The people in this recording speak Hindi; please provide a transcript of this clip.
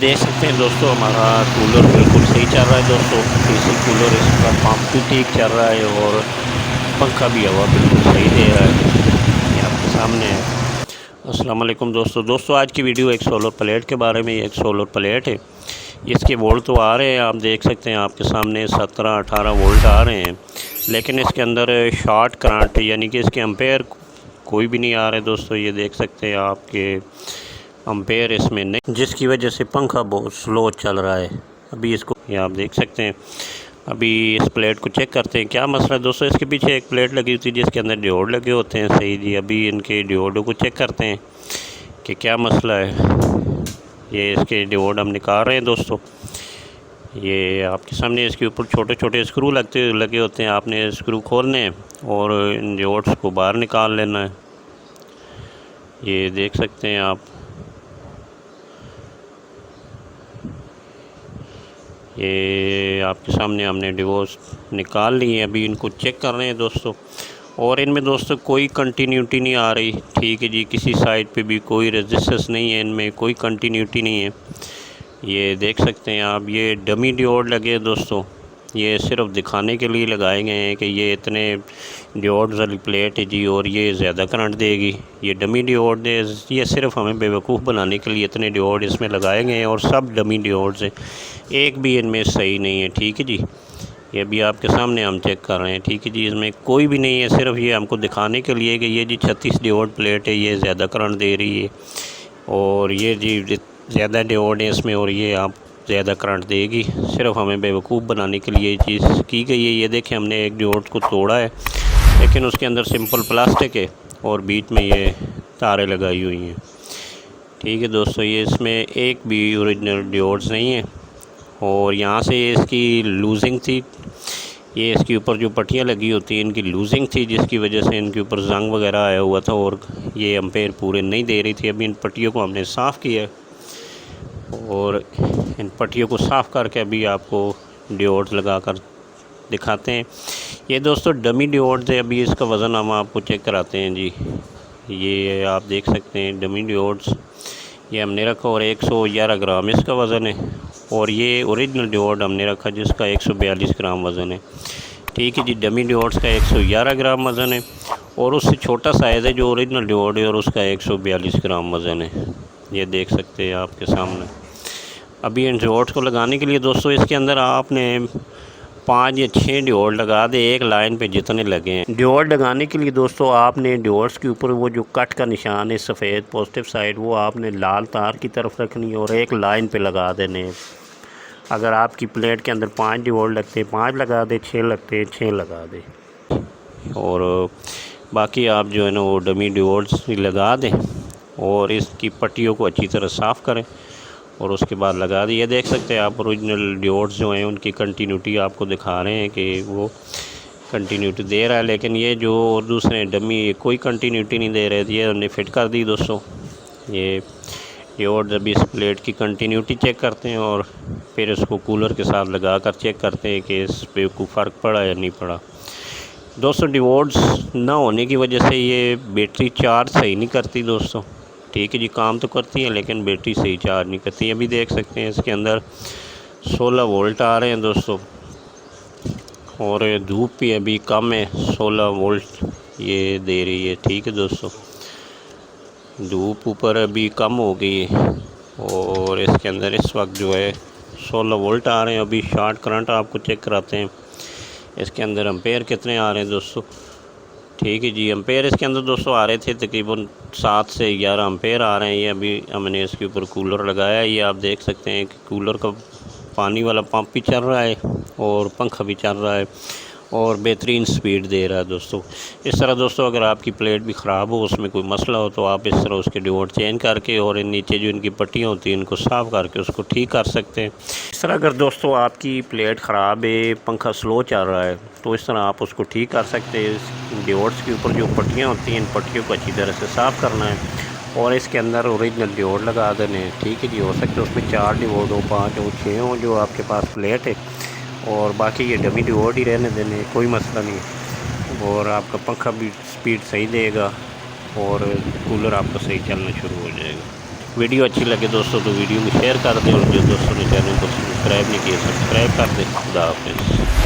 देख सकते हैं दोस्तों हमारा कूलर बिल्कुल सही चल रहा है दोस्तों। एसी कूलर इसका पंप भी ठीक चल रहा है और पंखा भी हवा बिल्कुल सही दे रहा है। ये आपके सामने है। अस्सलाम वालेकुम दोस्तों आज की वीडियो एक सोलर प्लेट के बारे में। एक सोलर प्लेट है, इसके वोल्ट तो आ रहे हैं, आप देख सकते हैं आपके सामने 17-18 वोल्ट आ रहे हैं, लेकिन इसके अंदर शॉर्ट करंट यानी कि इसके एम्पेयर कोई भी नहीं आ रहे दोस्तों। ये देख सकते हैं आपके एम्पेयर इसमें नहीं, जिसकी वजह से पंखा बहुत स्लो चल रहा है। अभी इसको ये आप देख सकते हैं। अभी इस प्लेट को चेक करते हैं क्या मसला है दोस्तों। इसके पीछे एक प्लेट लगी हुई थी जिसके अंदर डियोड लगे होते हैं, सही जी। अभी इनके डियोडों को चेक करते हैं कि क्या मसला है। ये इसके डियोड हम निकाल रहे हैं दोस्तों। ये आपके सामने इसके ऊपर छोटे छोटे स्क्रू लगे होते हैं, आपने स्क्रू खोलने हैं और इन डियोड्स को बाहर निकाल लेना है। ये देख सकते हैं आप। ये आपके सामने हमने डिवोर्स निकाल लिए, अभी इनको चेक कर रहे हैं दोस्तों। और इनमें दोस्तों कोई कंटिन्यूटी नहीं आ रही, ठीक है जी। किसी साइड पे भी कोई रेजिस्टेंस नहीं है, इनमें कोई कंटिन्यूटी नहीं है। ये देख सकते हैं आप। ये डमी डियोड लगे हैं दोस्तों, ये सिर्फ दिखाने के लिए लगाए गए हैं कि ये इतने डियोड्स वाली प्लेट है जी और ये ज़्यादा करंट देगी। ये डमी डियोड है, ये सिर्फ हमें बेवकूफ़ बनाने के लिए इतने डियोड इसमें लगाए गए हैं और सब डमी डियोड्स हैं, एक भी इनमें सही नहीं है, ठीक है जी। ये भी आपके सामने हम चेक कर रहे हैं, ठीक है जी। इसमें कोई भी नहीं है, सिर्फ ये हमको दिखाने के लिए कि ये जी 36 डियोड प्लेट है, ये ज़्यादा करंट दे रही है और ये जी ज़्यादा डियोड है इसमें और ये आप ज़्यादा करंट देगी। सिर्फ हमें बेवकूफ़ बनाने के लिए ये चीज़ की गई है। ये देखें, हमने एक डियोड को तोड़ा है, लेकिन उसके अंदर सिंपल प्लास्टिक है और बीच में ये तारें लगाई हुई हैं, ठीक है दोस्तों। ये इसमें एक भी ओरिजिनल डियोड्स नहीं है और यहाँ से इसकी लूजिंग थी। ये इसके ऊपर जो पट्टियाँ लगी होती हैं इनकी लूजिंग थी, जिसकी वजह से इनके ऊपर जंग वगैरह आया हुआ था और ये एम्पेयर पूरे नहीं दे रही थी। अभी इन पट्टियों को हमने साफ़ किया और इन पट्टियों को साफ़ करके अभी आपको डियोड्स लगा कर दिखाते हैं। ये दोस्तों डमी डियोड्स है। अभी इसका वज़न हम आपको चेक कराते हैं जी। ये आप देख सकते हैं डमी डियोड्स, ये हमने रखा और 111 ग्राम इसका वज़न है। और ये ओरिजिनल डियोड हमने रखा जिसका 142 ग्राम वज़न है, ठीक है जी। डमी डियोड्स का 111 ग्राम वज़न है और उससे छोटा साइज़ है जो ओरिजिनल डियोड है और उसका 142 ग्राम वज़न है। ये देख सकते हैं आपके सामने। अभी इन डियोड्स को लगाने के लिए दोस्तों इसके अंदर आपने 5 या 6 डियोड लगा दे, एक लाइन पे जितने लगे हैं। डियोड लगाने के लिए दोस्तों आपने डियोड्स के ऊपर वो जो कट का निशान है सफ़ेद पॉजिटिव साइड, वो आपने लाल तार की तरफ रखनी है और एक लाइन पे लगा देने। अगर आपकी प्लेट के अंदर 5 डियोड लगते हैं 5 लगा दे, 6 लगते हैं 6 लगा दे और बाकी आप जो है ना वो डमी डियोड्स लगा दें और इसकी पट्टियों को अच्छी तरह साफ़ करें और उसके बाद लगा दी। ये देख सकते हैं आप ओरिजिनल डियोड्स जो हैं उनकी कंटिन्यूटी आपको दिखा रहे हैं कि वो कंटिन्यूटी दे रहा है, लेकिन ये जो और दूसरे डमी कोई कंटिन्यूटी नहीं दे रहे थे, ये हमने फिट कर दी दोस्तों। ये डियोड्स अभी इस प्लेट की कंटिन्यूटी चेक करते हैं और फिर इसको कूलर के साथ लगा कर चेक करते हैं कि इस पर कोई फ़र्क पड़ा या नहीं पड़ा दोस्तों। डियोड्स ना होने की वजह से ये बैटरी चार्ज सही नहीं करती दोस्तों, ठीक है जी। काम तो करती है लेकिन बैटरी सही चार्ज नहीं करती। अभी देख सकते हैं इसके अंदर 16 वोल्ट आ रहे हैं दोस्तों और धूप भी अभी कम है, 16 वोल्ट ये दे रही है, ठीक है दोस्तों। धूप ऊपर अभी कम हो गई है और इसके अंदर इस वक्त जो है 16 वोल्ट आ रहे हैं। अभी शॉर्ट करंट आपको चेक कराते हैं। इसके अंदर एम्पेयर कितने आ रहे हैं दोस्तों, ठीक है जी। एम्पेयर इसके अंदर दोस्तों आ रहे थे तकरीबन 7 से 11 एम्पेयर आ रहे हैं। ये अभी हमने इसके ऊपर कूलर लगाया है। ये आप देख सकते हैं कि कूलर का पानी वाला पंप भी चल रहा है और पंखा भी चल रहा है और बेहतरीन स्पीड दे रहा है दोस्तों। इस तरह दोस्तों अगर आपकी प्लेट भी ख़राब हो, उसमें कोई मसला हो, तो आप इस तरह उसके डियोड चेंज करके और नीचे जो इनकी पट्टियाँ होती हैं इनको साफ़ करके उसको ठीक कर सकते हैं। इस तरह अगर दोस्तों आपकी प्लेट ख़राब है, पंखा स्लो चल रहा है, तो इस तरह आप उसको ठीक कर सकते हैं। डियोड्स के ऊपर जो पट्टियाँ होती हैं इन पट्टियों को अच्छी तरह से साफ़ करना है और इसके अंदर ओरिजिनल डियोड लगा देने हैं, ठीक है जी। हो सकता है उसमें 4 डियोड हो, 5 हो, 6 हो जो आपके पास प्लेट है और बाकी ये डमी डियोड ही रहने देने, कोई मसला नहीं और आपका पंखा भी स्पीड सही देगा और कूलर आपका सही चलना शुरू हो जाएगा। वीडियो अच्छी लगे दोस्तों तो वीडियो को शेयर कर दें, और जो दोस्तों ने चैनल को सब्सक्राइब नहीं किया सब्सक्राइब कर दें। खुदा हाफिज़।